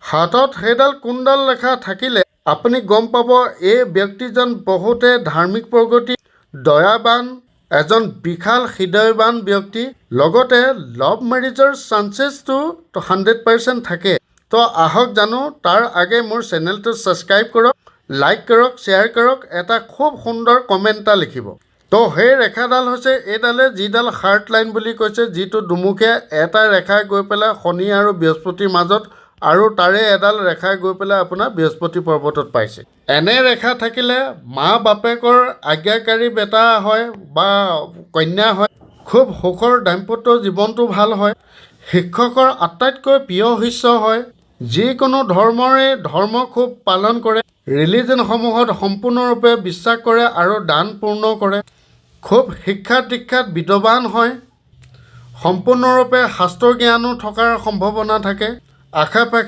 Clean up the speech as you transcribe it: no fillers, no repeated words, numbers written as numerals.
হাতত সেইডাল কোনডাল লেখা থাকিলে আপুনি গম পাব এই ব্যক্তিজন বহুতে ধাৰ্মিক প্ৰগতি, দয়াবান, এজন বিশাল হৃদয়বান ব্যক্তি। লগতে লাভ মেৰিজৰ চান্সেছটো 100% থাকে। তো আহক জানো তাৰ আগে মোৰ চেনেলটো ছাবস্ক্ৰাইব কৰক, লাইক কৰক, শ্বেয়াৰ কৰক, এটা খুব সুন্দৰ কমেণ্ট এটা লিখিব। তো সেই ৰেখাডাল হৈছে এইডালে যিডাল হাৰ্ট লাইন বুলি কৈছে, যিটো দুমুখীয়া এটা ৰেখা গৈ পেলাই শনি আৰু বৃহস্পতিৰ মাজত, আৰু তাৰে এডাল ৰেখা গৈ পেলাই আপোনাৰ বৃহস্পতি পৰ্বতত পাইছে। এনে ৰেখা থাকিলে মা বাপেকৰ আজ্ঞাকাৰী বেটা হয় বা কন্যা হয়, খুব সুখৰ দাম্পত্য জীৱনটো ভাল হয়, শিক্ষকৰ আটাইতকৈ প্ৰিয় শিষ্য হয়, যিকোনো ধৰ্মৰে ধৰ্ম খুব পালন কৰে, ৰিলিজনসমূহত সম্পূৰ্ণৰূপে বিশ্বাস কৰে আৰু দান পূৰ্ণ কৰে, খুব শিক্ষাত দীক্ষাত বিদ্যবান হয়, সম্পূৰ্ণৰূপে শাস্ত্ৰ জ্ঞানো থকাৰ সম্ভাৱনা থাকে, আশে পাশে